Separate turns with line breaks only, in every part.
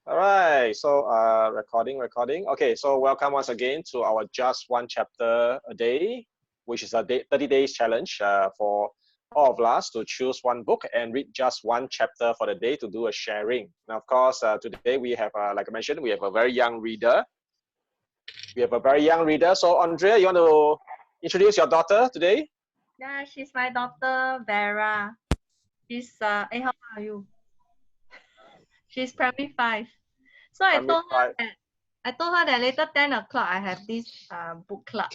All right, so recording. Okay, so welcome once again to our Just One Chapter a Day, which is a 30 days challenge for all of us to choose one book and read just one chapter for the day to do a sharing. Now, of course, today we have, like I mentioned, we have a very young reader. So, Andrea, you want to introduce your daughter today?
Yeah, she's my daughter, Vera. She's, how are you? She's primary 5. So I told her that later 10 o'clock I have this book club.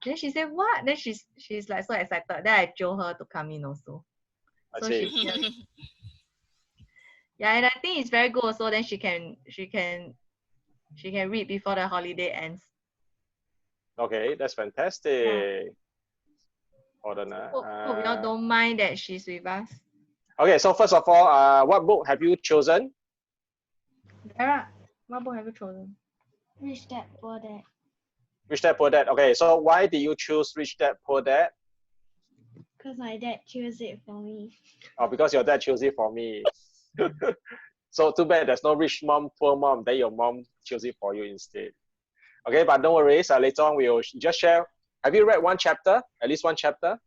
Then she said, what? Then she's like so excited. Then I jio her to come in also. So she's here. Yeah, and I think it's very good also. Then she can read before the holiday ends.
Okay, that's fantastic. Yeah. Hold on.
Hope y'all don't mind that she's with us.
Okay, so first of all, what book have you chosen?
Vera, what book have you chosen?
Rich Dad Poor Dad.
Rich Dad Poor Dad. Okay, so why did you choose Rich Dad Poor Dad?
Because my dad chose it for me.
Oh, because your dad chose it for me. So too bad there's no rich mom, poor mom. Then your mom chose it for you instead. Okay, but don't worry. So later on we'll just share. Have you read one chapter? At least one chapter?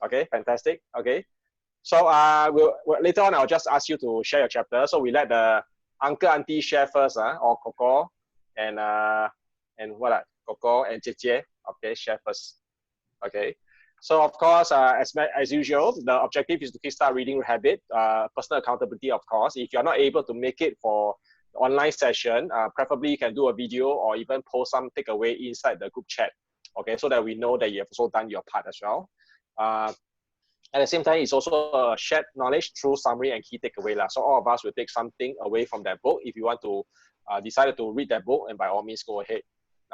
Okay, fantastic. Okay. So later on I'll just ask you to share your chapter. So we let the uncle, auntie share first, or Coco and what? Coco and Jie. Okay, share first. Okay. So of course, as usual, the objective is to kickstart reading habit, personal accountability, of course. If you're not able to make it for the online session, preferably you can do a video or even post some takeaway inside the group chat. Okay, so that we know that you have also done your part as well. At the same time, it's also a shared knowledge through summary and key takeaway. So all of us will take something away from that book. If you want to decide to read that book, and by all means, go ahead.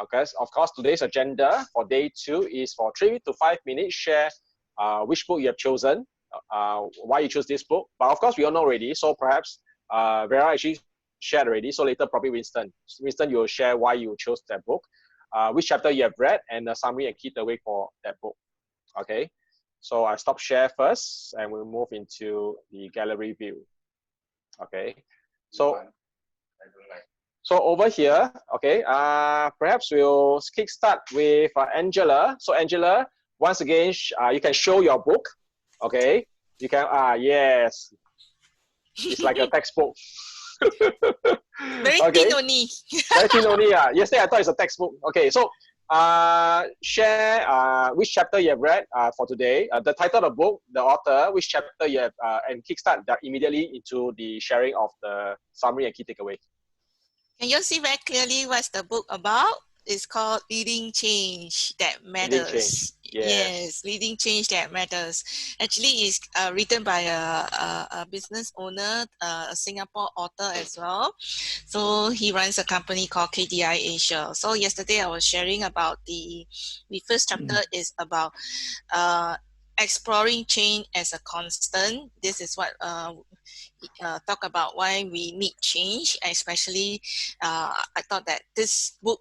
Okay, of course, today's agenda for day 2 is for 3 to 5 minutes, share which book you have chosen, why you chose this book. But of course, we all know already, so perhaps Vera actually shared already, so later probably Winston, you will share why you chose that book, which chapter you have read, and the summary and key takeaway for that book. Okay, so I stop share first, and we'll move into the gallery view. Okay, so over here, okay, perhaps we'll kickstart with Angela. So Angela, once again, you can show your book. Okay, you can. Yes, it's like a textbook.
Very thin only.
Very thin only. Yesterday I thought it's a textbook. Okay, so share which chapter you have read for today, the title of the book, the author, which chapter you have, and kickstart that immediately into the sharing of the summary and key takeaway.
Can you see very clearly what's the book about? It's called Leading Change That Matters. Yes, Leading Change That Matters. Actually, it's written by a business owner, a Singapore author as well. So he runs a company called KDI Asia. So yesterday I was sharing about the first chapter is about exploring change as a constant. This is what talk about why we need change, especially I thought that this book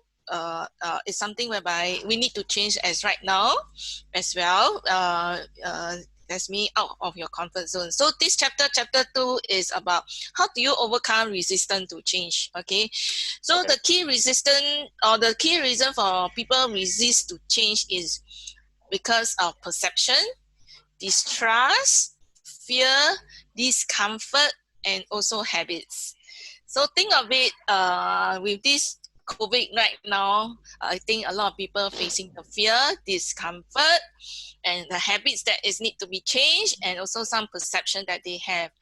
is something whereby we need to change as right now as well. That's me out of your comfort zone. So this chapter 2 is about how do you overcome resistance to change. Okay, so the key resistance or the key reason for people resist to change is because of perception, distrust, fear, discomfort, and also habits. So think of it with this COVID right now, I think a lot of people facing the fear, discomfort, and the habits that is need to be changed, and also some perception that they have.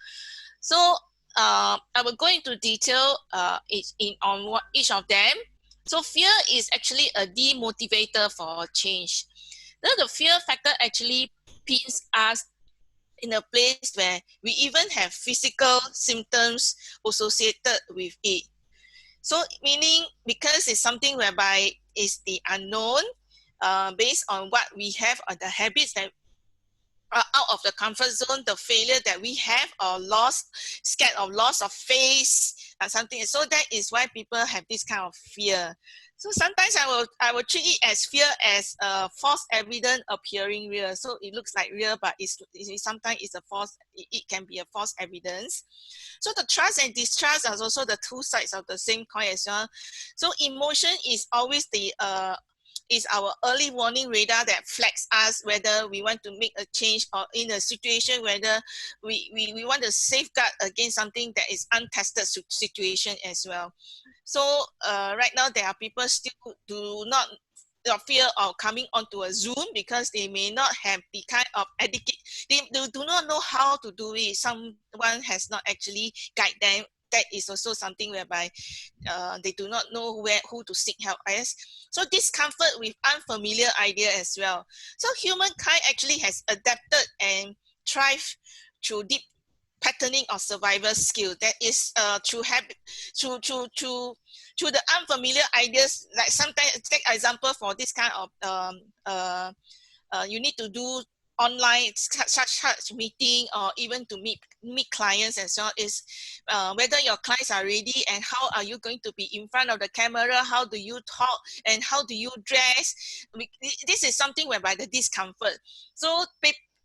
So I will go into detail on what each of them. So fear is actually a demotivator for change. Now the fear factor actually pins us in a place where we even have physical symptoms associated with it. So meaning because it's something whereby it's the unknown, based on what we have or the habits that are out of the comfort zone, the failure that we have or scared of loss of face or something. So that is why people have this kind of fear. So sometimes I will treat it as fear as false evidence appearing real. So it looks like real, but sometimes it's a false. It can be a false evidence. So the trust and distrust are also the two sides of the same coin as well. So emotion is always is our early warning radar that flags us whether we want to make a change, or in a situation whether we want to safeguard against something that is untested situation as well. So right now there are people still do not fear of coming onto a Zoom because they may not have the kind of etiquette. They do not know how to do it. Someone has not actually guide them. That is also something whereby they do not know who to seek help as. So discomfort with unfamiliar idea as well. So humankind actually has adapted and thrived through deep patterning of survival skill. That is through habit, through the unfamiliar ideas. Like sometimes, take example for this kind of you need to do online such meeting, or even to meet clients as well, is whether your clients are ready and how are you going to be in front of the camera, how do you talk and how do you dress. This is something whereby the discomfort. So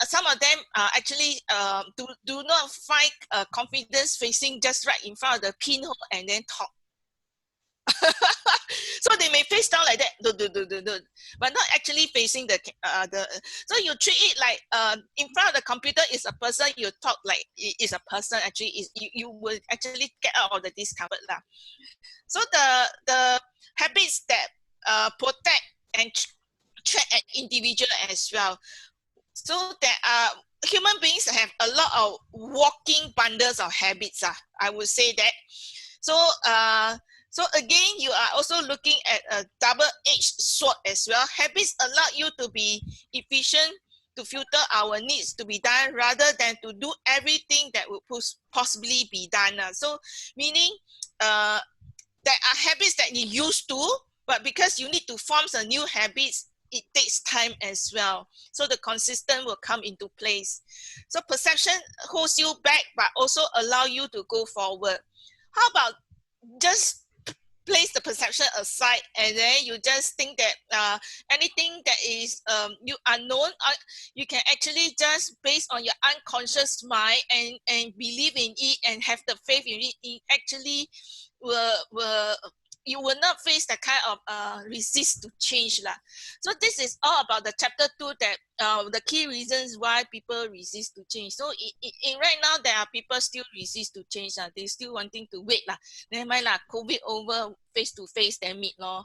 some of them actually do not find confidence facing just right in front of the pinhole and then talk. So they may face down like that, but not actually facing the. So you treat it like in front of the computer is a person. You talk like it is a person. Actually, you will actually get out of the discomfort lah. So the habits that protect and track an individual as well. So that human beings have a lot of walking bundles of habits. I would say that. So so again, you are also looking at a double-edged sword as well. Habits allow you to be efficient, to filter our needs to be done, rather than to do everything that would possibly be done. So meaning there are habits that you used to, but because you need to form some new habits, it takes time as well. So the consistent will come into place. So perception holds you back, but also allow you to go forward. How about just place the perception aside, and then you just think that anything that is you unknown, you can actually just based on your unconscious mind and believe in it and have the faith in it. It actually you will not face the kind of resist to change lah. So this is all about the chapter 2, that the key reasons why people resist to change. So in right now there are people still resist to change lah. They still wanting to wait lah. Never mind lah, COVID over, face to face then meet lor.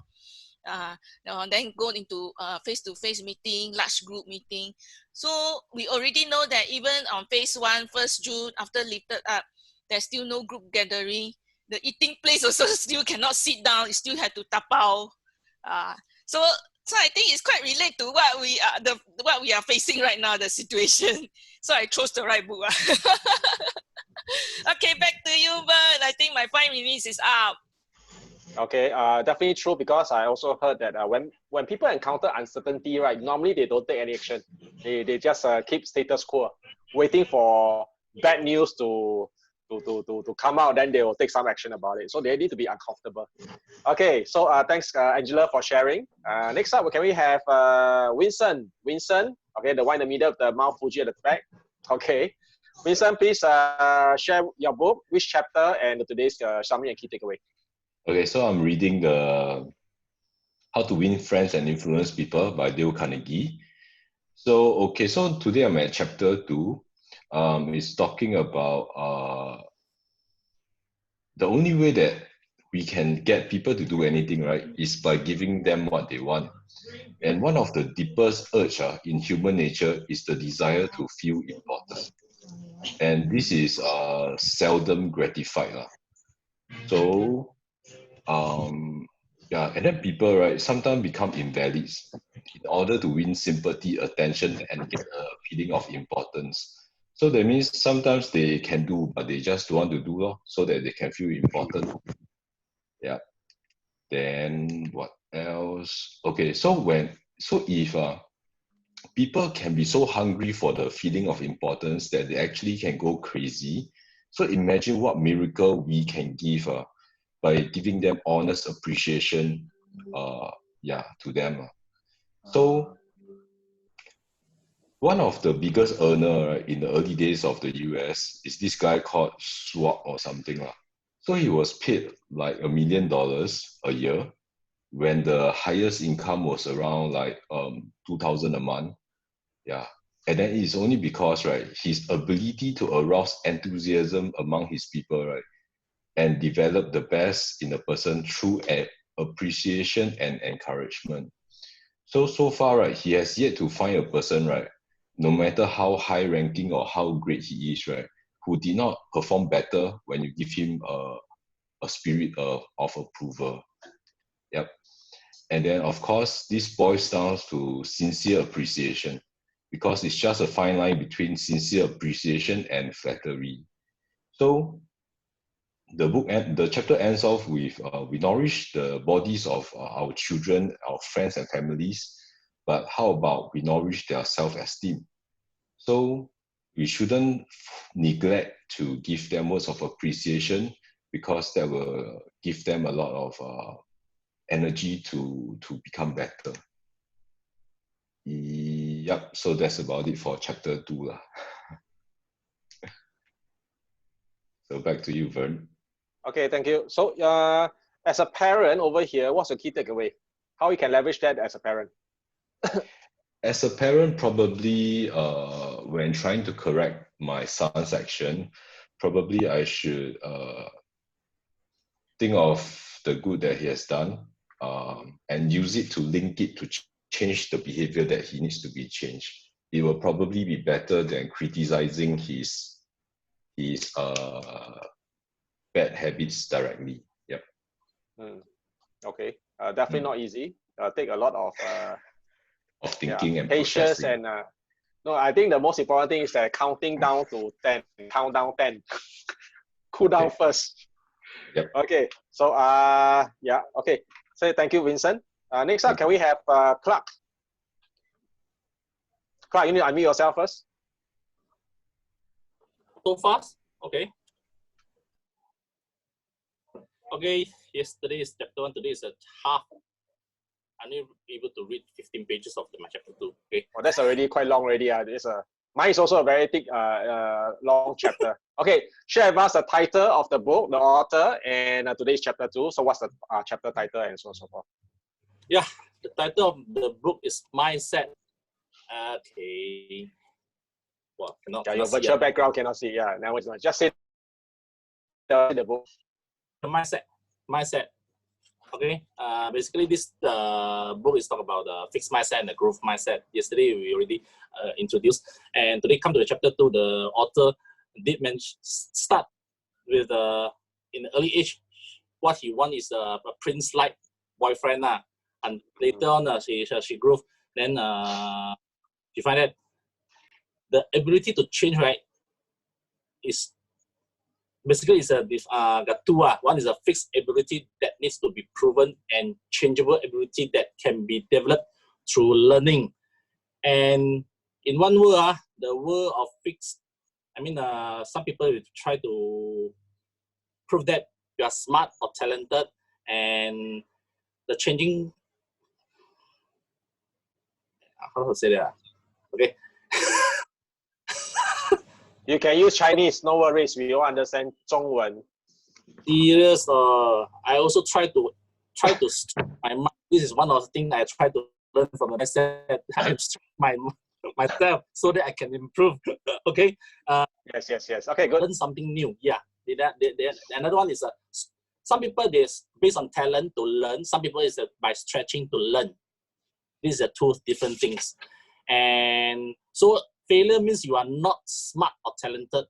Then go into face-to-face meeting, large group meeting. So we already know that even on phase 1, 1st June, after lifted up, there's still no group gathering. The eating place also still cannot sit down. You still have to tapao. So I think it's quite related to what we are facing right now, the situation. So I chose the right book. Okay, back to you, Bert. I think my 5 minutes is up.
Okay, definitely true, because I also heard that when people encounter uncertainty, right, normally they don't take any action. They just keep status quo, waiting for bad news to come out, then they will take some action about it. So they need to be uncomfortable. Okay, so thanks Angela for sharing. Next up, can we have Vincent? Vincent, okay, the one in the middle of the Mount Fuji at the back. Okay, Vincent, please share your book, which chapter, and today's summary and key takeaway.
Okay, so I'm reading the How to Win Friends and Influence People by Dale Carnegie. So today I'm at chapter 2. It's talking about the only way that we can get people to do anything, right, is by giving them what they want. And one of the deepest urge in human nature is the desire to feel important. And this is seldom gratified. So, and then people, right, sometimes become invalids in order to win sympathy, attention, and get a feeling of importance. So that means sometimes they can do, but they just don't want to do so that they can feel important. Yeah. Then what else? Okay, so if people can be so hungry for the feeling of importance that they actually can go crazy. So imagine what miracle we can give by giving them honest appreciation, to them. So one of the biggest earner in the early days of the US is this guy called Schwab or something. So he was paid like $1 million a year when the highest income was around like 2,000 a month. Yeah. And then it's only because, right, his ability to arouse enthusiasm among his people, right, and develop the best in a person through appreciation and encouragement. So far, right, he has yet to find a person, right, no matter how high ranking or how great he is, right, who did not perform better when you give him a spirit of approval. Yep. And then, of course, this boils down to sincere appreciation, because it's just a fine line between sincere appreciation and flattery. So the chapter ends off with we nourish the bodies of our children, our friends and families, but how about we nourish their self-esteem? So we shouldn't neglect to give them words of appreciation, because that will give them a lot of energy to become better. Yep, so that's about it for chapter 2. So back to you, Vern.
Okay, thank you. So as a parent over here, what's the key takeaway? How you can leverage that as a parent?
As a parent, probably when trying to correct my son's action, probably I should think of the good that he has done and use it to link it to change the behavior that he needs to be changed. It will probably be better than criticizing his bad habits directly. Yep.
Okay, definitely not easy. Take a lot of
thinking and
patience
processing.
and no, I think the most important thing is that counting down to 10. Count down 10. Cool down first.
Yep.
Okay. So yeah. Okay. So thank you, Vincent. Next up, can we have Clark? Clark, you need to unmute yourself first.
So fast? Okay. Okay, yesterday is chapter 1, today is a half. I'm not able to read 15 pages of my chapter 2. Okay.
Oh, that's already quite long already. Mine is also a very thick, long chapter. Okay, share with us the title of the book, the author, and today's chapter 2. So what's the chapter title and so on and so forth?
Yeah, the title of the book is Mindset. Okay. Well, cannot
your virtual background cannot see. Yeah, now it's not. Just say the book.
The mindset. Okay. Basically, this book is talk about the fixed mindset and the growth mindset. Yesterday we already introduced, and today come to the chapter 2. The author did start with in the early age, what he want is a prince-like boyfriend and later on she grew. Then you find that the ability to change, right, is basically it's got two. One is a fixed ability that needs to be proven, and changeable ability that can be developed through learning. And in one word, the word of fixed, I mean, some people try to prove that you are smart or talented, and the changing, how to say that? Okay.
You can use Chinese, no worries. We all understand 中文.
Serious. I also try to my mind. This is one of the things I try to learn from the mindset. I myself so that I can improve. Okay.
Yes. Okay, good.
Learn something new. Yeah. Another one is some people is based on talent to learn. Some people is by stretching to learn. These are two different things. And so failure means you are not smart or talented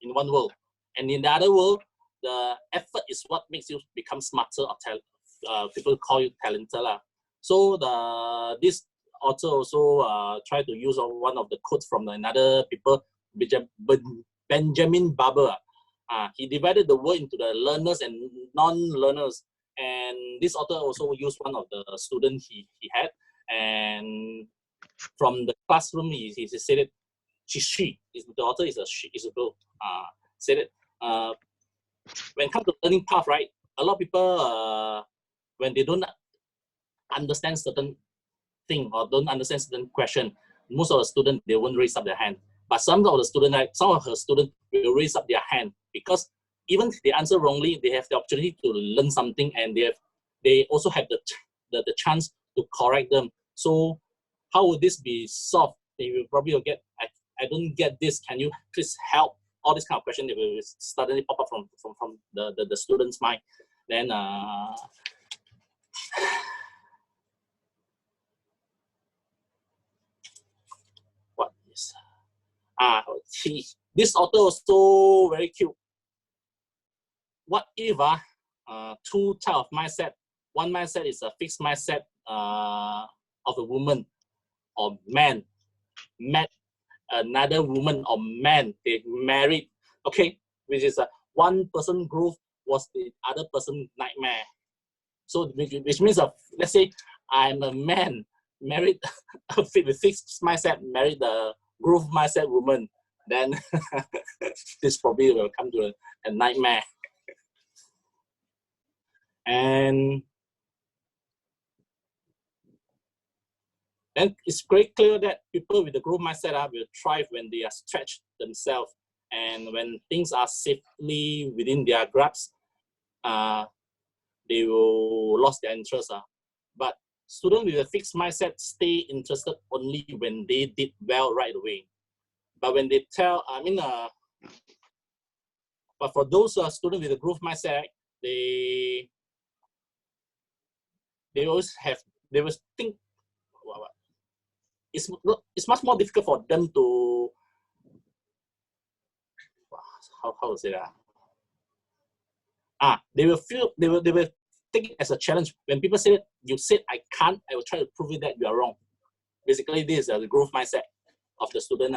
in one world, and in the other world, the effort is what makes you become smarter or people call you talented. So this author also tried to use one of the quotes from another people, Benjamin Barber. He divided the world into the learners and non-learners, and this author also used one of the students he had, and from the classroom he said it. The author is a girl. Said it. When it comes to learning path, right? A lot of people when they don't understand certain thing or don't understand certain question, most of the students, they won't raise up their hand. But some of the students, some of her students will raise up their hand because even if they answer wrongly, they have the opportunity to learn something, and they also have the chance to correct them. So how would this be solved? They will probably get, I don't get this. Can you please help? All this kind of question that will suddenly pop up from the student's mind. Then what is this author also very cute. What if two type of mindset? One mindset is a fixed mindset of a woman or man met another woman or man, they married, okay, which is one person growth was the other person nightmare. So which means let's say I'm a man married with fixed mindset, married the growth mindset woman, then this probably will come to a nightmare. And then it's very clear that people with the growth mindset will thrive when they are stretched themselves, and when things are safely within their grasp, they will lose their interest. But students with a fixed mindset stay interested only when they did well right away. But when they tell, but for those students with a growth mindset, they always think, it's much more difficult for them to, how to say that? They will take it as a challenge. When people say, you said I can't, I will try to prove it that you are wrong. Basically, this is the growth mindset of the student.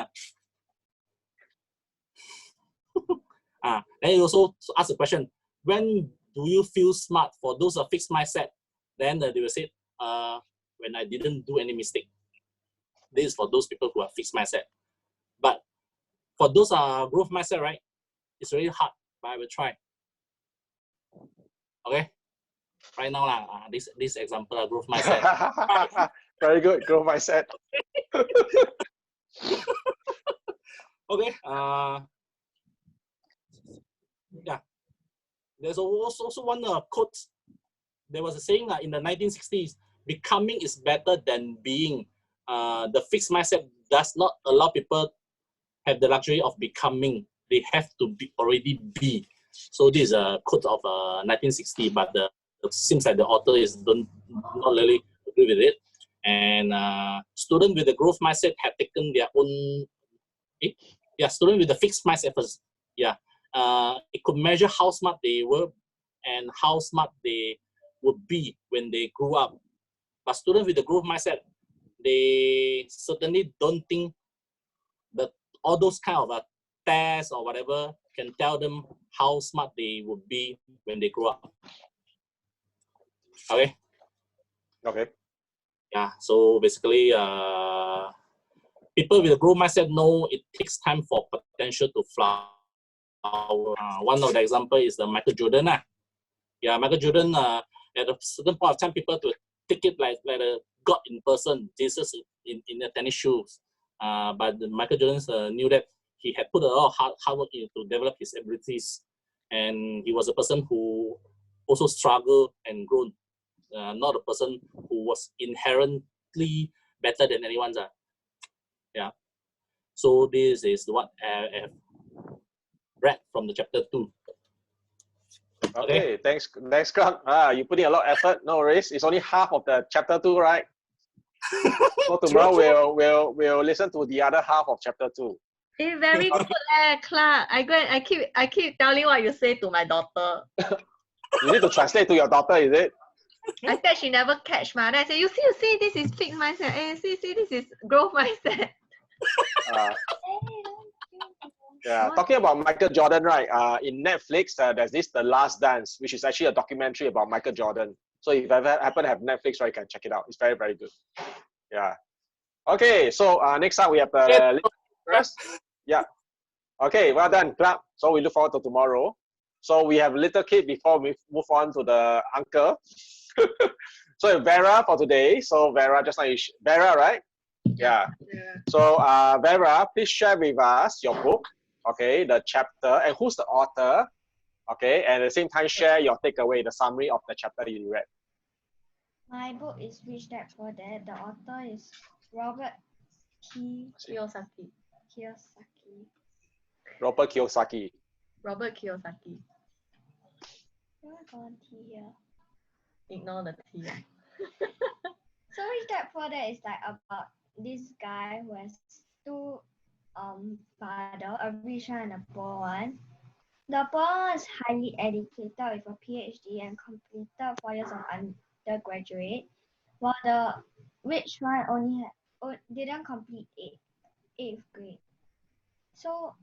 Then you also ask the question, when do you feel smart? For those of fixed mindset, then they will say, when I didn't do any mistake. This is for those people who are fixed mindset. But for those growth mindset, right, it's really hard, but I will try. Okay, right now, this example, growth mindset.
Very good, growth mindset.
Okay, yeah. There's also one quote. There was a saying in the 1960s, becoming is better than being. The fixed mindset does not allow people have the luxury of becoming. They have to already be. So this is a quote of 1960, but it seems like the author not really agree with it. And students with the growth mindset have taken their own. Students with the fixed mindset first. It could measure how smart they were and how smart they would be when they grew up. But students with the growth mindset, they certainly don't think that all those kind of tests or whatever can tell them how smart they would be when they grow up. Okay.
Okay.
Yeah. So basically, people with a growth mindset know it takes time for potential to flower. One of the example is the Michael Jordan. Michael Jordan. At a certain point of time, people to take it like a God in person, Jesus in the tennis shoes. But Michael Jordan knew that he had put a lot of hard work in to develop his abilities, and he was a person who also struggled and grown. Not a person who was inherently better than anyone. So this is what I have read from the chapter 2.
Okay, thanks, Clark. You putting a lot of effort. No worries. It's only half of the chapter 2, right? So tomorrow we'll listen to the other half of chapter 2.
It's very good, Clark. I keep telling what you say to my daughter.
You need to translate to your daughter, is it?
I said she never catch ma. Then I say, you see, this is fixed mindset. See, this is growth mindset.
Talking about Michael Jordan, right? In Netflix, there's this The Last Dance, which is actually a documentary about Michael Jordan. So if you ever happen to have Netflix, right, you can check it out. It's very, very good. Yeah. Okay, so next up we have the first. Yeah. Okay, well done, Clark. So we look forward to tomorrow. So we have little kid before we move on to the uncle. So Vera for today. So Vera, just like Vera, right? Yeah. So Vera, please share with us your book, okay, the chapter, and who's the author, okay, and at the same time share your takeaway, the summary of the chapter you read.
My book is Rich Dad Poor Dad. The author is Robert
Kiyosaki.
Kiyosaki.
Robert Kiyosaki.
Robert Kiyosaki.
Why got T here?
Ignore the T.
So Rich Dad Poor Dad is like about this guy who has two father, a rich one and a poor one. The poor one is highly educated with a PhD and completed 4 years of undergraduate, while the rich one didn't complete eighth grade. So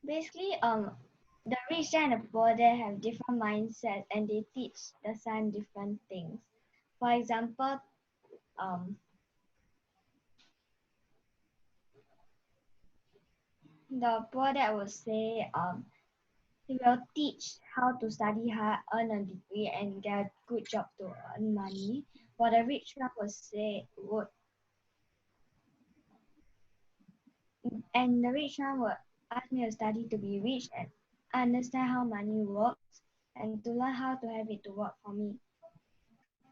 basically, the rich and the poor they have different mindsets and they teach the son different things. For example, the poor dad would say, he will teach how to study hard, earn a degree, and get a good job to earn money. While the rich one and the rich one would ask me to study to be rich and understand how money works and to learn how to have it to work for me.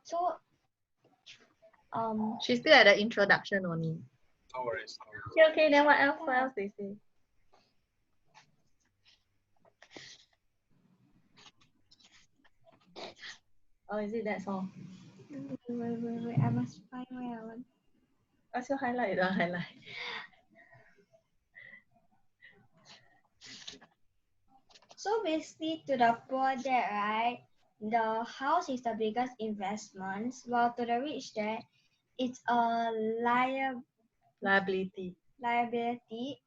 So,
she's still at the introduction only.
No worries.
Okay, then what else? What else they say? Oh, is it that's all?
Wait, I must find where I want.
What's your highlight? The highlight.
So basically, to the poor dad, right, the house is the biggest investment, while to the rich dad, it's a
Liability.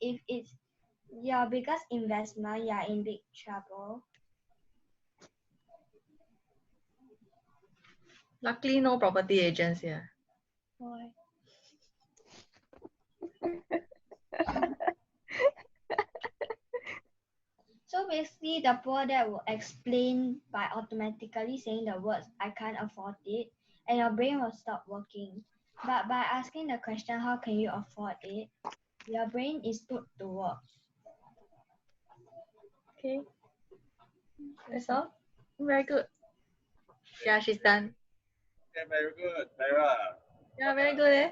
If it's your biggest investment, you are in big trouble.
Luckily, no property agents here.
Why? So basically, the poor dad will explain by automatically saying the words, I can't afford it, and your brain will stop working. But by asking the question, how can you afford it, your brain is put to work.
Okay. That's all? Very good. Yeah, she's done.
Yeah, very good, Vera.
Yeah, very good, eh?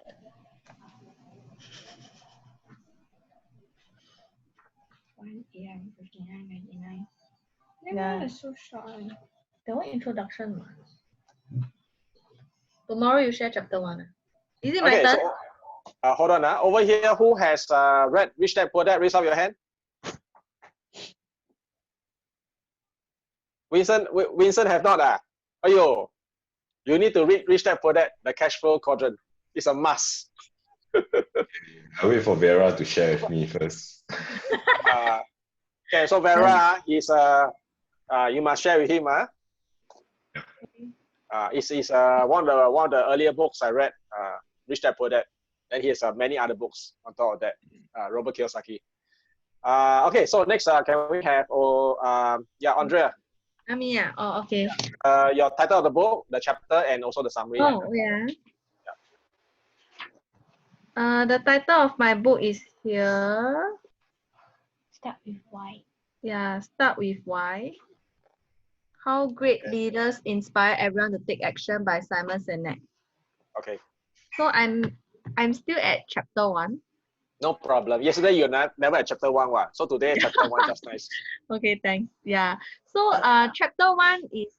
Yeah.
It's so short.
The one introduction. Tomorrow you share chapter 1. Is it my
Okay,
turn?
so hold on. Over here, who has read Rich Dad Poor Dad? Raise up your hand. Vincent have not. Ayo, you need to read Rich Dad Poor Dad, the cash flow quadrant. It's a must.
I'll wait for Vera to share with me first.
Okay, so Vera is you must share with him. It's one of the earlier books I read, Rich Dad Poor Dad. Then he has many other books on top of that, Robert Kiyosaki. Okay, so next can we have Andrea?
Yeah. Oh, okay.
Your title of the book, the chapter, and also the summary.
Oh, yeah. The title of my book is here.
Start with why.
Yeah, start with why. How Great Leaders Inspire Everyone to Take Action by Simon Sinek.
Okay.
So I'm still at chapter 1.
No problem. Yesterday you never at chapter 1, so today chapter 1 just nice.
Okay, thanks. Yeah. So chapter 1 is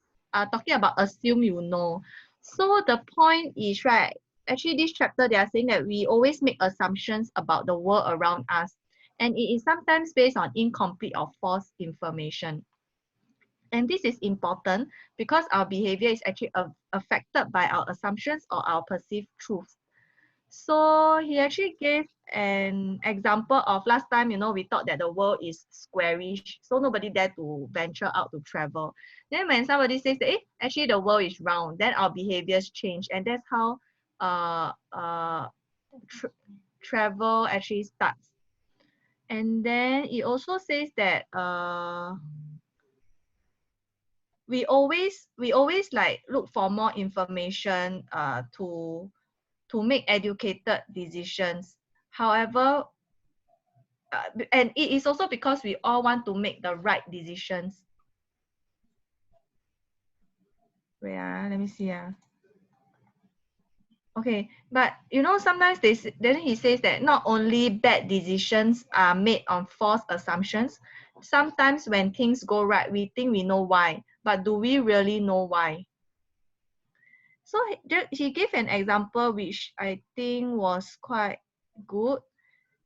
talking about assume you know. So the point is, right, actually this chapter they are saying that we always make assumptions about the world around us, and it is sometimes based on incomplete or false information. And this is important because our behavior is actually affected by our assumptions or our perceived truths. So he actually gave an example of last time, we thought that the world is squarish, so nobody dare to venture out to travel. Then when somebody says that, actually the world is round, then our behaviors change, and that's how travel actually starts. And then it also says that we always like look for more information to make educated decisions. However, and it is also because we all want to make the right decisions. Wait, let me see. Okay, but you know, sometimes then he says that not only bad decisions are made on false assumptions, sometimes when things go right, we think we know why, but do we really know why? So he gave an example which I think was quite good.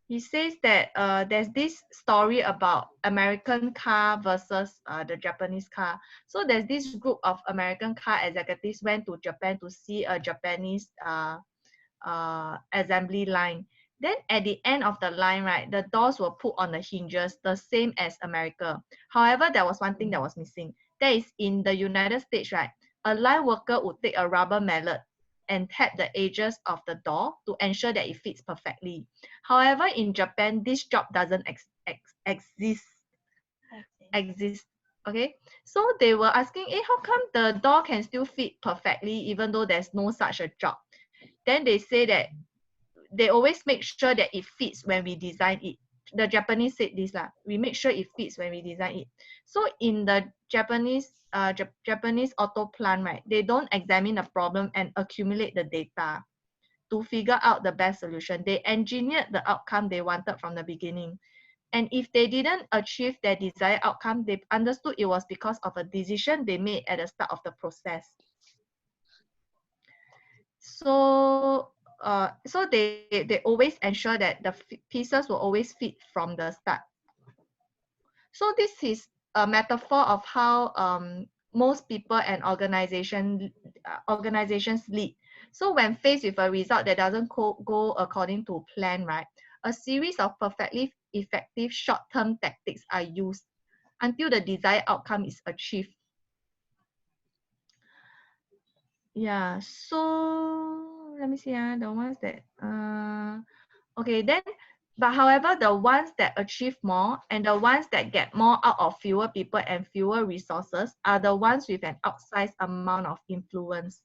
He says that there's this story about American car versus the Japanese car. So there's this group of American car executives went to Japan to see a Japanese assembly line. Then at the end of the line, right, the doors were put on the hinges, the same as America. However, there was one thing that was missing. That is, in the United States, right, a line worker would take a rubber mallet and tap the edges of the door to ensure that it fits perfectly. However, in Japan, this job doesn't exist. Okay, so they were asking, how come the door can still fit perfectly even though there's no such a job? Then they say that they always make sure that it fits when we design it. The Japanese said this lah. We make sure it fits when we design it. So in the Japanese auto plant, right, they don't examine the problem and accumulate the data to figure out the best solution. They engineered the outcome they wanted from the beginning. And if they didn't achieve their desired outcome, they understood it was because of a decision they made at the start of the process. So they always ensure that the pieces will always fit from the start. So this is a metaphor of how most people and organizations lead. So when faced with a result that doesn't go according to plan, right, a series of perfectly effective short-term tactics are used until the desired outcome is achieved. Yeah, so let me see the ones that okay, then but however, the ones that achieve more and the ones that get more out of fewer people and fewer resources are the ones with an outsized amount of influence.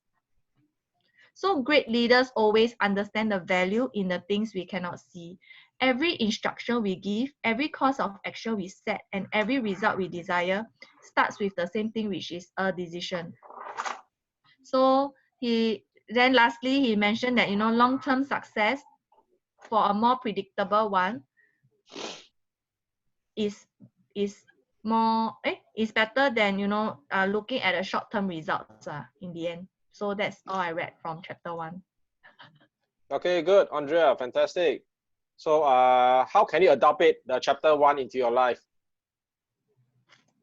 So great leaders always understand the value in the things we cannot see. Every instruction we give, every course of action we set, and every result we desire starts with the same thing, which is a decision. So lastly, he mentioned that, long-term success for a more predictable one is better than, looking at the short-term results in the end. So that's all I read from chapter 1.
Okay, good, Andrea, fantastic. So how can you adopt the chapter 1 into your life?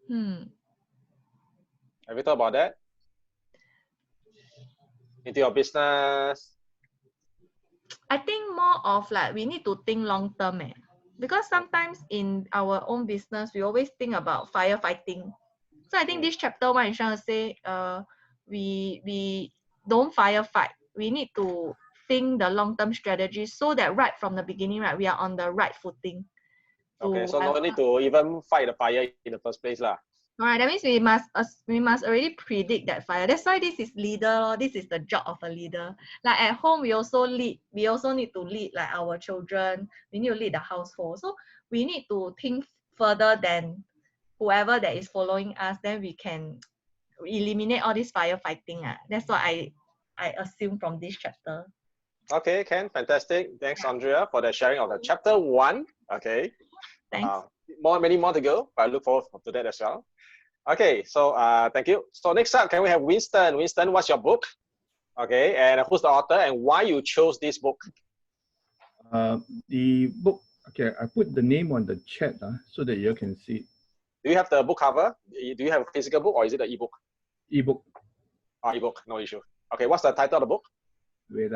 Have you thought about that? Into your business?
I think more of like we need to think long term, because sometimes in our own business we always think about firefighting. So I think this chapter 1 is trying to say we don't firefight. We need to think the long term strategy so that right from the beginning, right, we are on the right footing.
Okay, so no need to even fight the fire in the first place lah.
All right, that means we must already predict that fire. That's why this is leader. This is the job of a leader. Like at home, we also lead. We also need to lead like our children. We need to lead the household. So we need to think further than whoever that is following us. Then we can eliminate all this firefighting. That's what I assume from this chapter.
Okay, Ken, fantastic. Thanks, Andrea, for the sharing of the chapter 1. Okay.
Thanks.
Many more to go, but I look forward to that as well. Okay, so thank you. So next up, can we have Winston? Winston, what's your book? Okay, and who's the author and why you chose this book?
The book, okay, I put the name on the chat so that you can see it.
Do you have the book cover? Do you have a physical book or is it an ebook?
Ebook.
Ebook, no issue. Okay, what's the title of the book?
Wait,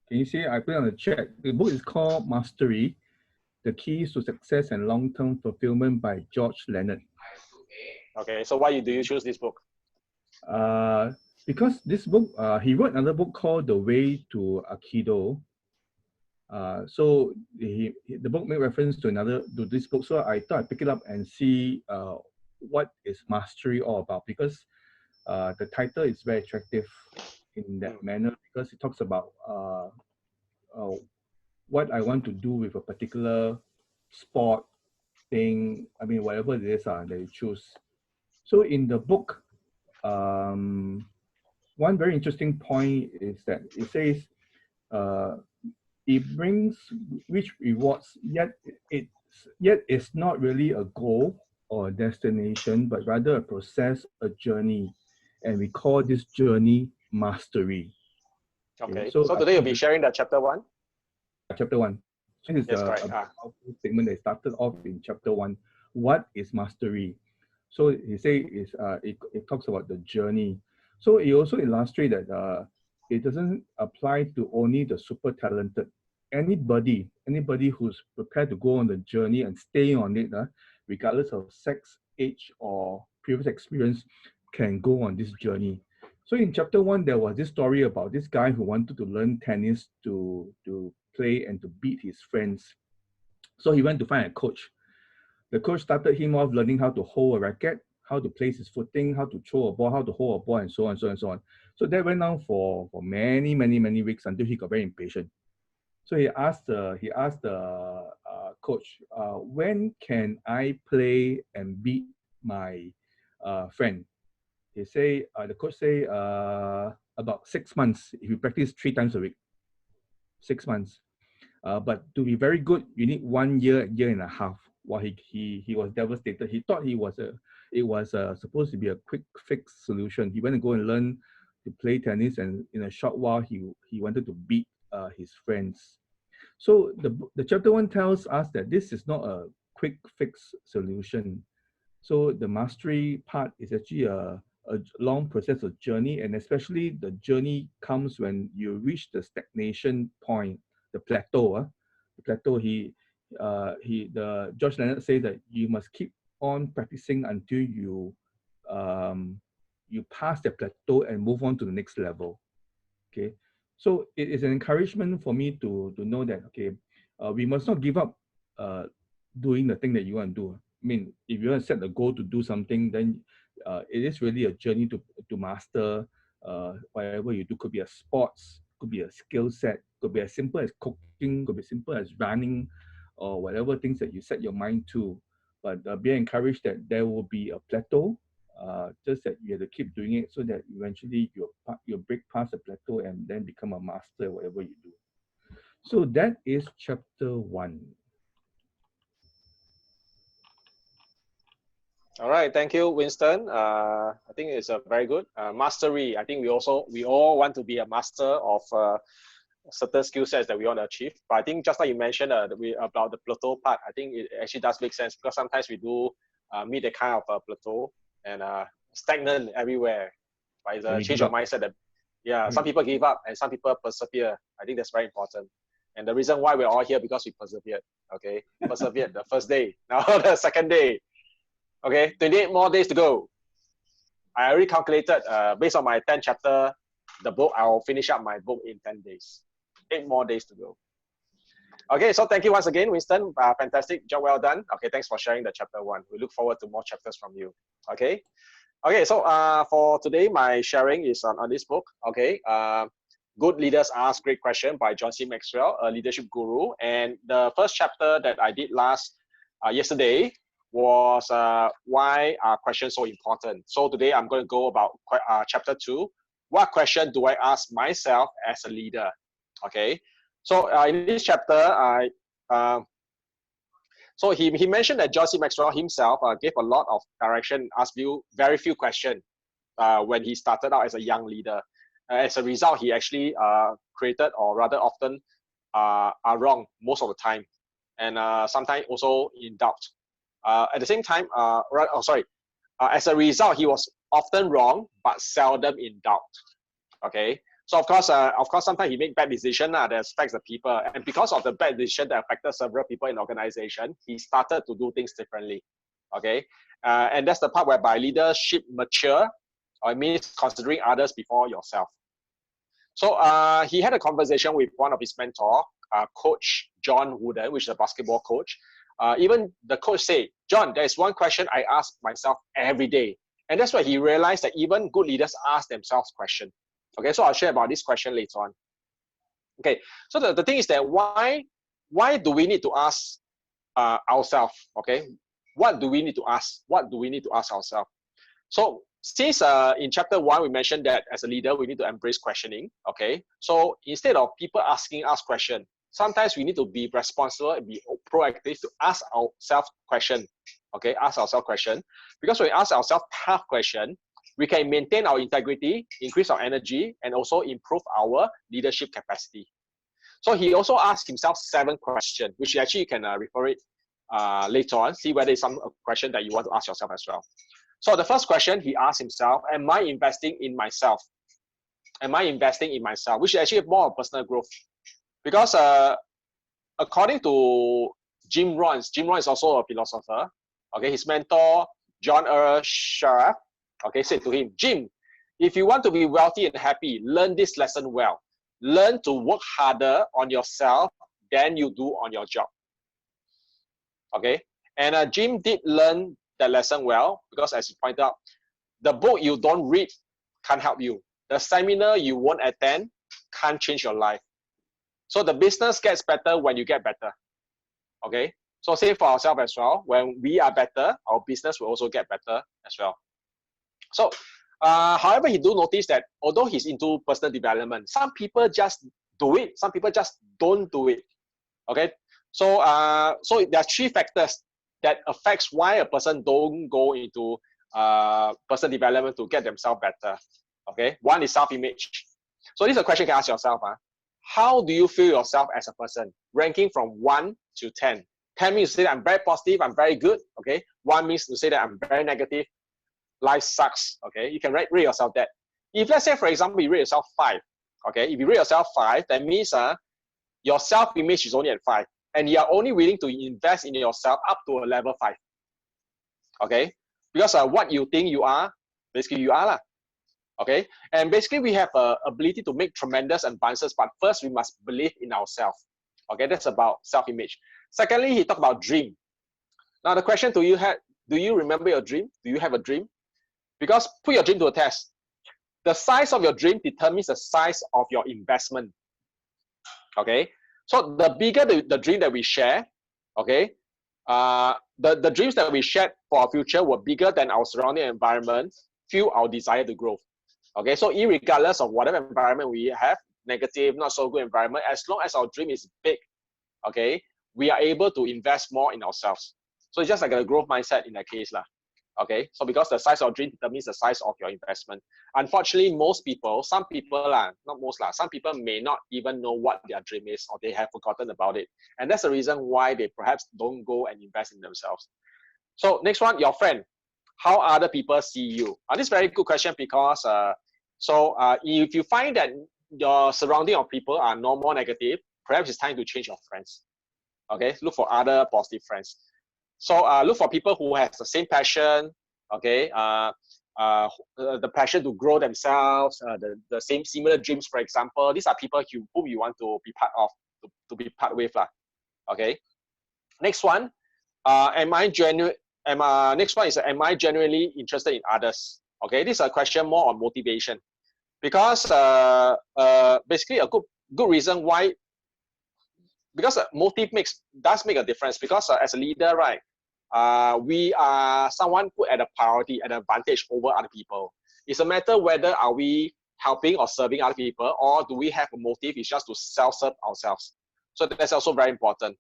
can you see? I put it on the chat. The book is called Mastery: The Keys to Success and Long-Term Fulfillment by George Leonard.
Okay, so why do you choose this book?
Because this book, he wrote another book called The Way to Aikido. So the book made reference to this book. So I thought I'd pick it up and see what is mastery all about, because the title is very attractive in that manner, because it talks about what I want to do with a particular sport thing. I mean, whatever it is that you choose. So in the book, one very interesting point is that it says it brings rich rewards, yet it's not really a goal or a destination, but rather a process, a journey, and we call this journey mastery.
Okay. So today you'll be sharing the chapter 1.
Chapter 1. So this is a statement that started off in chapter 1. What is mastery? So he say it talks about the journey. So he also illustrates that it doesn't apply to only the super talented. Anybody who's prepared to go on the journey and stay on it, regardless of sex, age, or previous experience, can go on this journey. So in chapter 1, there was this story about this guy who wanted to learn tennis to play and to beat his friends. So he went to find a coach. The coach started him off learning how to hold a racket, how to place his footing, how to throw a ball, how to hold a ball, and so on, so on, so on. So that went on for many, many, many weeks until he got very impatient. So he asked the coach, when can I play and beat my friend? He say, the coach say, about 6 months if you practice 3 times a week. 6 months. But to be very good, you need 1 year, year and a half. While he was devastated. He thought it was supposed to be a quick fix solution. He went to go and learn to play tennis, and in a short while he wanted to beat his friends. So the chapter 1 tells us that this is not a quick fix solution. So the mastery part is actually a long process of journey, and especially the journey comes when you reach the stagnation point, the plateau. The plateau. George Leonard says that you must keep on practicing until you pass the plateau and move on to the next level. Okay, so it is an encouragement for me to know that we must not give up doing the thing that you want to do. I mean, if you want to set a goal to do something, then it is really a journey to master whatever you do. Could be a sports, could be a skill set, could be as simple as cooking, could be simple as running, or whatever things that you set your mind to. But be encouraged that there will be a plateau, just that you have to keep doing it so that eventually you'll break past the plateau and then become a master at whatever you do. So that is chapter 1.
All right, thank you, Winston. I think it's a very good mastery. I think we all want to be a master of certain skill sets that we want to achieve. But I think just like you mentioned about the plateau part, I think it actually does make sense, because sometimes we do meet a kind of plateau and stagnant everywhere. But it's a change of mindset that some people give up and some people persevere. I think that's very important. And the reason why we're all here, because we persevered. Okay, persevered the first day, now the second day. Okay, 28 more days to go. I already calculated, based on my 10th chapter, the book, I'll finish up my book in 10 days. 8 more days to go. Okay, so thank you once again, Winston. Fantastic job, well done. Okay, thanks for sharing the chapter 1. We look forward to more chapters from you. Okay, so for today, my sharing is on this book. Okay, Good Leaders Ask Great Question by John C. Maxwell, a leadership guru. And the first chapter that I did yesterday was why are questions so important. So today I'm going to go about chapter 2. What question do I ask myself as a leader? Okay, so in this chapter, so he mentioned that John C. Maxwell himself gave a lot of direction, asked very few questions when he started out as a young leader. As a result, he actually created, or rather often are wrong most of the time, and sometimes also in doubt. At the same time, as a result, he was often wrong, but seldom in doubt. Okay, so of course, sometimes he made bad decisions that affects the people, and because of the bad decision that affected several people in the organization, he started to do things differently. Okay, and that's the part whereby leadership mature, or it means considering others before yourself. So he had a conversation with one of his mentor, Coach John Wooden, which is a basketball coach. Even the coach said, John, there is one question I ask myself every day. And that's why he realized that even good leaders ask themselves questions. Okay, so I'll share about this question later on. Okay, so the thing is that why do we need to ask ourselves? Okay, what do we need to ask? What do we need to ask ourselves? So since in chapter 1, we mentioned that as a leader, we need to embrace questioning. Okay, so instead of people asking us questions, sometimes we need to be responsible and be proactive to ask ourselves questions. Okay, ask ourselves questions. Because when we ask ourselves tough questions, we can maintain our integrity, increase our energy, and also improve our leadership capacity. So he also asked himself 7 questions, which actually you can refer it later on, see whether it's some question that you want to ask yourself as well. So the first question he asked himself, am I investing in myself? Am I investing in myself? Which is actually more of personal growth. Because according to Jim Rohn is also a philosopher. Okay, his mentor, John Sharaf, okay, said to him, Jim, if you want to be wealthy and happy, learn this lesson well. Learn to work harder on yourself than you do on your job. Okay, and Jim did learn that lesson well, because as he pointed out, the book you don't read can't help you. The seminar you won't attend can't change your life. So the business gets better when you get better. Okay, so same for ourselves as well. When we are better, our business will also get better as well. So however, he do notice that although he's into personal development, some people just do it, some people just don't do it. Okay, so so there are 3 factors that affects why a person don't go into personal development to get themselves better. Okay, one is self-image. So this is a question you can ask yourself. How do you feel yourself as a person? Ranking from 1 to 10. 10 means to say that I'm very positive, I'm very good. Okay, 1 means to say that I'm very negative, life sucks. Okay, you can rate yourself that. If let's say, for example, you rate yourself 5. Okay, if you rate yourself 5, that means your self-image is only at 5. And you are only willing to invest in yourself up to a level 5. Okay, because what you think you are, basically you are lah. Okay, and basically we have a ability to make tremendous advances, but first we must believe in ourselves. Okay, that's about self-image. Secondly, he talked about dream. Now the question to you had, do you remember your dream? Do you have a dream? Because put your dream to a test. The size of your dream determines the size of your investment. Okay, so the bigger the dream that we share, okay, the dreams that we shared for our future were bigger than our surrounding environment, fuel our desire to grow. Okay, so irregardless of whatever environment we have, negative, not so good environment, as long as our dream is big, okay, we are able to invest more in ourselves. So it's just like a growth mindset in that case lah. Okay, so because the size of dream determines the size of your investment. Unfortunately, most people, some people not most some people may not even know what their dream is, or they have forgotten about it. And that's the reason why they perhaps don't go and invest in themselves. So next one, your friend. How other people see you? This is a very good question, because if you find that your surrounding of people are no more negative, perhaps it's time to change your friends. Okay, look for other positive friends. So look for people who have the same passion, okay, the passion to grow themselves, the same similar dreams, for example. These are people whom you want to be part of, to be part with lah. Okay. Next one, next one is, am I genuinely interested in others? Okay, this is a question more on motivation, because basically a good reason why, because motive does make a difference. Because as a leader, right, we are someone put at a priority, at an advantage over other people. It's a matter whether are we helping or serving other people, or do we have a motive is just to self-serve ourselves. So that's also very important,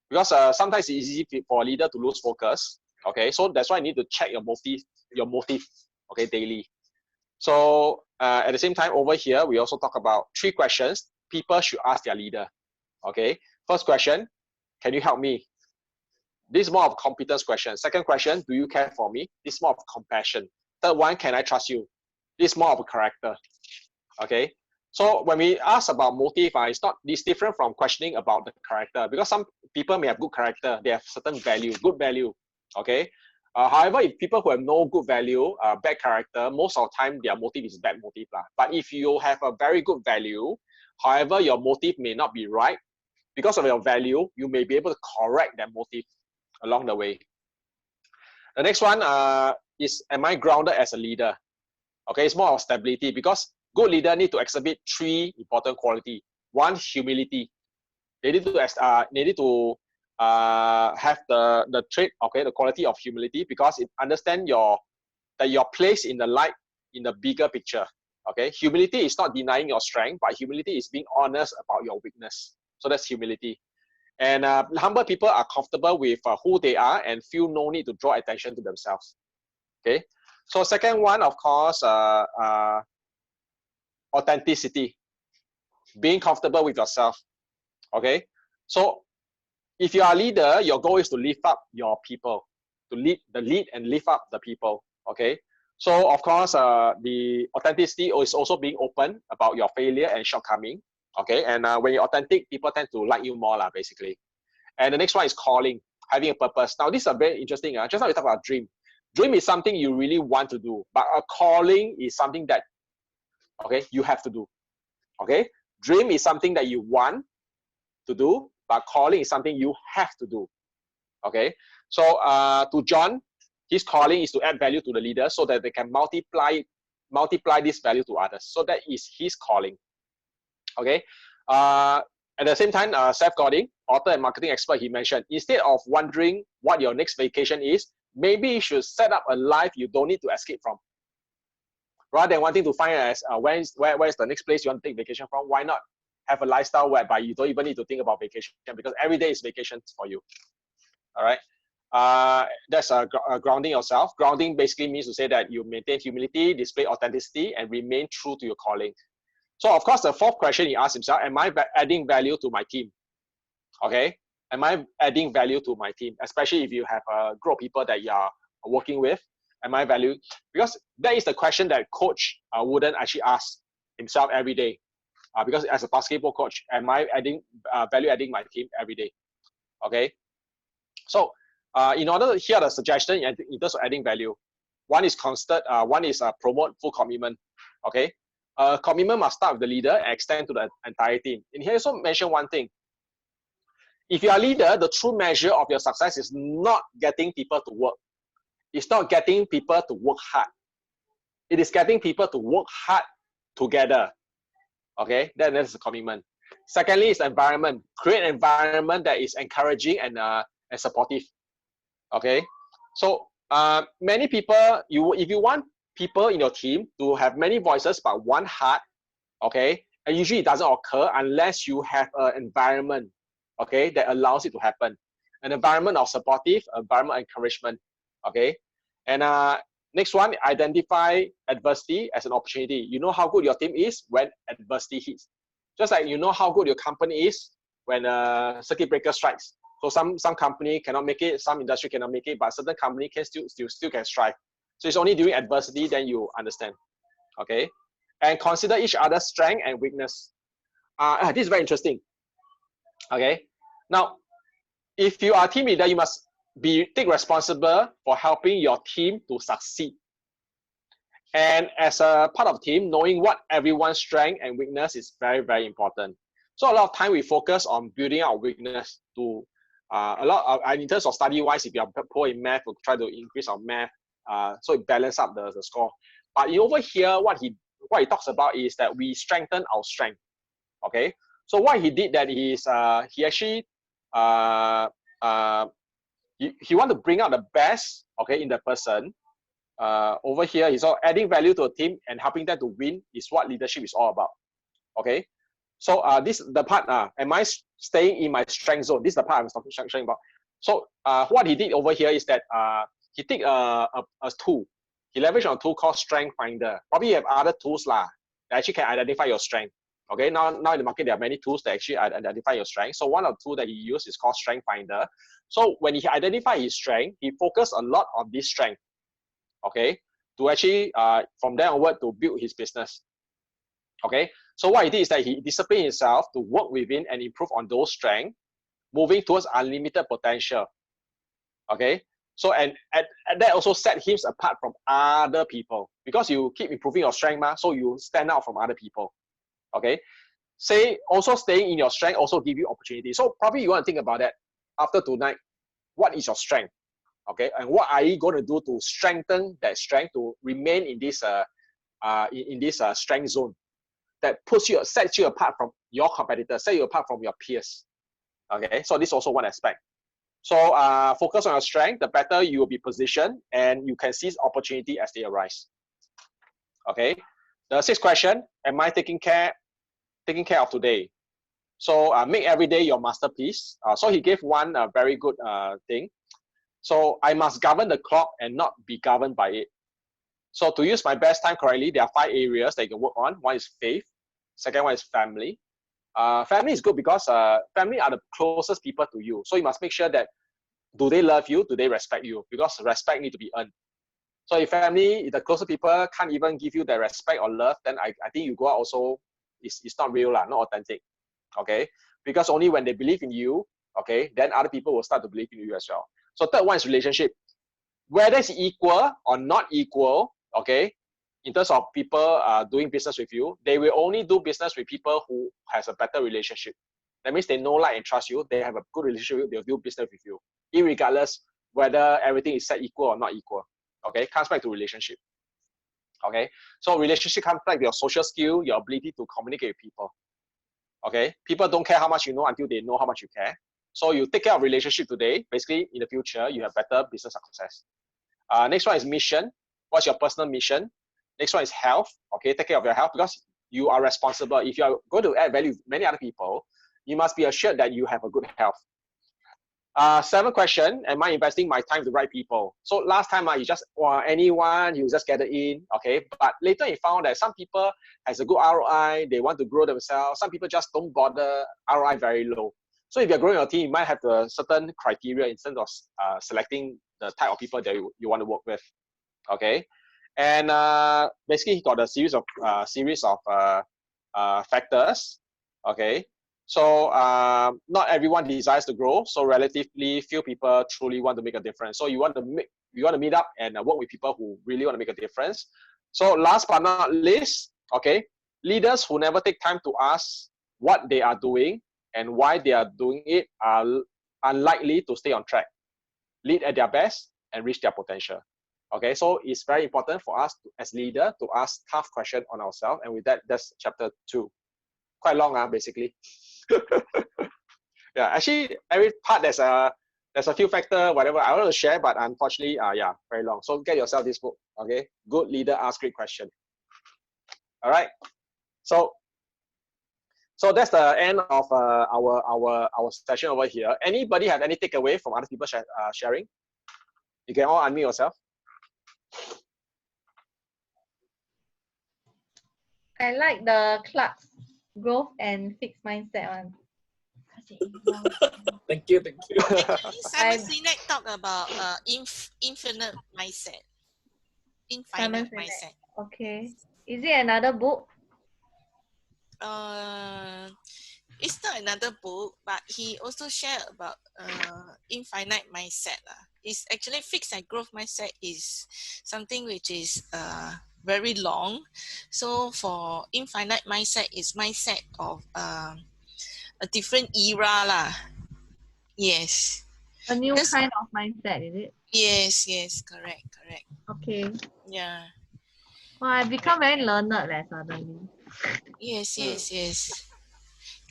because sometimes it's easy for a leader to lose focus. Okay, so that's why you need to check your motive, okay, daily. So at the same time, over here, we also talk about 3 questions people should ask their leader. Okay, first question, can you help me? This is more of competence question. Second question, do you care for me? This is more of compassion. Third one, can I trust you? This is more of a character. Okay, so when we ask about motive, it's different from questioning about the character, because some people may have good character, they have certain value, good value. Okay, However, if people who have no good value, bad character, most of the time their motive is bad motive. But if you have a very good value, however, your motive may not be right, because of your value, you may be able to correct that motive along the way. The next one is, am I grounded as a leader? Okay, it's more of stability, because good leader need to exhibit 3 important qualities. One, humility. They need to have the trait, okay, the quality of humility, because it understand that your place in the light in the bigger picture. Okay, humility is not denying your strength, but humility is being honest about your weakness. So that's humility. And humble people are comfortable with who they are and feel no need to draw attention to themselves. Okay, so second one, of course, authenticity, being comfortable with yourself. Okay, so if you are a leader, your goal is to lift up your people, to lead and lift up the people. Okay, so of course, the authenticity is also being open about your failure and shortcoming. Okay, and when you're authentic, people tend to like you more, basically. And the next one is calling, having a purpose. Now, this is very interesting. Just now we talk about dream. Dream is something you really want to do, but a calling is something that, okay, you have to do. Okay, dream is something that you want to do, but calling is something you have to do. Okay, so to John, his calling is to add value to the leader so that they can multiply this value to others. So that is his calling. Okay, at the same time, Seth Godin, author and marketing expert, he mentioned, instead of wondering what your next vacation is, maybe you should set up a life you don't need to escape from. Rather than wanting to find as where is the next place you want to take vacation from, why not have a lifestyle whereby you don't even need to think about vacation, because every day is vacation for you. All right, that's grounding yourself. Grounding basically means to say that you maintain humility, display authenticity, and remain true to your calling. So of course, the fourth question he asked himself, am I adding value to my team? Okay, am I adding value to my team? Especially if you have a group of people that you are working with, am I value? Because that is the question that coach wouldn't actually ask himself every day. Because as a basketball coach, am I adding value adding my team every day? Okay, so in order, here are the suggestion in terms of adding value. One is constant, one is promote full commitment. Okay, commitment must start with the leader and extend to the entire team. And here also mention one thing. If you are a leader, the true measure of your success is not getting people to work. It's not getting people to work hard. It is getting people to work hard together. Okay, that's a commitment. Secondly, is environment. Create an environment that is encouraging and supportive. Okay, so many people, if you want people in your team to have many voices but one heart, okay, and usually it doesn't occur unless you have an environment, okay, that allows it to happen. An environment of supportive, environment of encouragement. Okay, and next one, identify adversity as an opportunity. You know how good your team is when adversity hits. Just like you know how good your company is when a circuit breaker strikes. So some company cannot make it, some industry cannot make it, but certain company can still can strive. So it's only during adversity then you understand. Okay, and consider each other's strength and weakness. This is very interesting. Okay, now if you are a team leader, you must take responsible for helping your team to succeed. And as a part of team, knowing what everyone's strength and weakness is very, very important. So a lot of time we focus on building our weakness to in terms of study wise, if you are poor in math, we'll try to increase our math, so it balance up the score. But over here, what he talks about is that we strengthen our strength. Okay, so what he did that is he actually he want to bring out the best, okay, in the person. Over here, he's all adding value to a team and helping them to win is what leadership is all about. Okay, so this the part. Am I staying in my strength zone? This is the part I'm talking about. So what he did over here is that he take a tool. He leveraged on a tool called Strength Finder. Probably you have other tools that actually can identify your strength. Okay, now in the market there are many tools that actually identify your strength. So one of the tools that he used is called Strength Finder. So when he identified his strength, he focused a lot on this strength. Okay, to actually from there onward to build his business. Okay, so what he did is that he disciplined himself to work within and improve on those strengths, moving towards unlimited potential. Okay, So and that also set him apart from other people because you keep improving your strength, so you stand out from other people. Okay. Say also staying in your strength also give you opportunity. So probably you want to think about that after tonight. What is your strength? Okay, and what are you going to do to strengthen that strength to remain in this strength zone that sets you apart from your competitors, set you apart from your peers. Okay, so this is also one aspect. So focus on your strength. The better you will be positioned, and you can seize opportunity as they arise. Okay, the sixth question: am I taking care of today? So make every day your masterpiece. So he gave one very good thing. So I must govern the clock and not be governed by it. So to use my best time correctly, there are 5 areas that you can work on. One is faith. Second one is family. Family is good because family are the closest people to you. So you must make sure that do they love you? Do they respect you? Because respect needs to be earned. So if family, if the closer people can't even give you the respect or love, then I think you go out also, it's not real, not authentic. Okay? Because only when they believe in you, okay, then other people will start to believe in you as well. So third one is relationship. Whether it's equal or not equal, okay, in terms of people doing business with you, they will only do business with people who has a better relationship. That means they know, like, and trust you. They have a good relationship with you. They'll do business with you, irregardless whether everything is set equal or not equal. Okay, comes back to relationship. Okay, so relationship comes back to your social skill, your ability to communicate with people. Okay, people don't care how much you know until they know how much you care. So you take care of relationship today. Basically, in the future, you have better business success. Next one is mission. What's your personal mission? Next one is health. Okay, take care of your health because you are responsible. If you are going to add value to many other people, you must be assured that you have a good health. 7th question, am I investing my time with the right people? So last time, you just, anyone, you just get it in, okay? But later you found that some people has a good ROI, they want to grow themselves. Some people just don't bother, ROI very low. So if you're growing your team, you might have a certain criteria in terms of selecting the type of people that you want to work with, okay? And basically, he got a series of factors, okay? So not everyone desires to grow. So relatively few people truly want to make a difference. So you want to meet up and work with people who really want to make a difference. So last but not least, okay, leaders who never take time to ask what they are doing and why they are doing it are unlikely to stay on track, lead at their best, and reach their potential. Okay, so it's very important for us as leader to ask tough questions on ourselves. And with that, that's chapter 2. Quite long, basically. Yeah, actually, every part there's a few factors, whatever I want to share, but unfortunately, yeah, very long. So get yourself this book. Okay, Good Leader Ask Great Question. All right. So that's the end of our session over here. Anybody have any takeaway from other people sharing? You can all unmute yourself.
I like the Clark's growth and fixed mindset one.
Thank you.
Actually, Simon Sinek talk about infinite mindset. Infinite mindset.
Okay. Is it another book?
It's not another book, but he also shared about infinite mindset. It's actually fixed and growth mindset is something which is very long. So for infinite mindset is mindset of a different era lah. Yes.
A new kind of mindset, is it?
Yes, correct.
Okay.
Yeah.
Well, I become very learned suddenly.
Yes.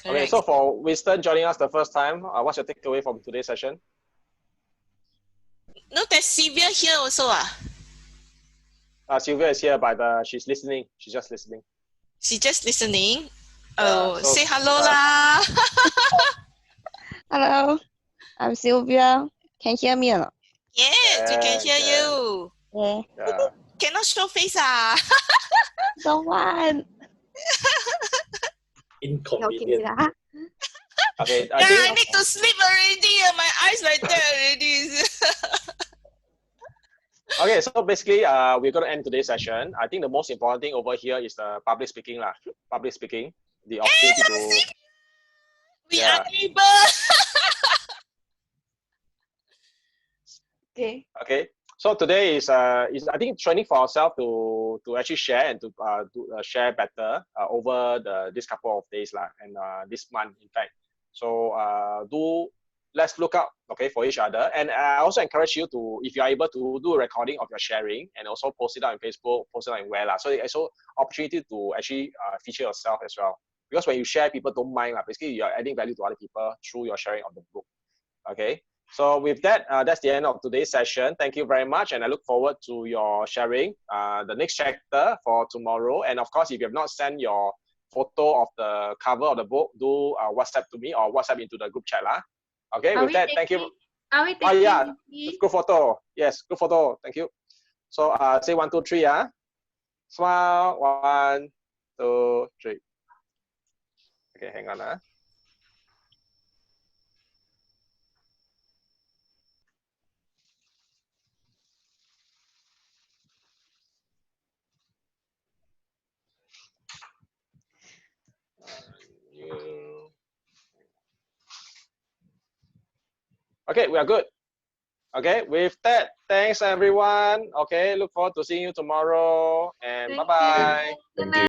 Correct.
Okay, so for Winston joining us the first time, what's your takeaway from today's session?
No, there's Sylvia here also.
Sylvia is here, but she's listening. She's just listening.
She's just listening.
So,
say hello lah.
Hello, I'm Sylvia. Can you hear me or not?
Yes, we can hear you.
Yeah.
Cannot show face
Don't want.
Inconvenient.
Okay.
I need to sleep already. My eyes like that already.
Okay, so basically, we're going to end today's session. I think the most important thing over here is the public speaking lah. Public speaking, the opportunity to.
We are neighbors.
Okay.
Okay. So today is I think training for ourselves to actually share and to share better over this couple of days and this month in fact. So let's look out for each other, and I also encourage you to, if you are able to, do a recording of your sharing and also post it out on Facebook, post it out in Wella. So it's also opportunity to actually feature yourself as well, because when you share, people don't mind basically you're adding value to other people through your sharing of the book. Okay. So with that, that's the end of today's session. Thank you very much, and I look forward to your sharing the next chapter for tomorrow. And of course, if you have not sent your photo of the cover of the book, do WhatsApp to me or WhatsApp into the group chat. Okay, with that, thank you.
Are we taking?
Yeah, group photo. Yes, group photo. Thank you. So say 1, 2, 3. Smile. 1, 2, 3. Okay, hang on. Okay, we are good. Okay, with that, thanks everyone. Okay, look forward to seeing you tomorrow, and bye-bye.
Thank you.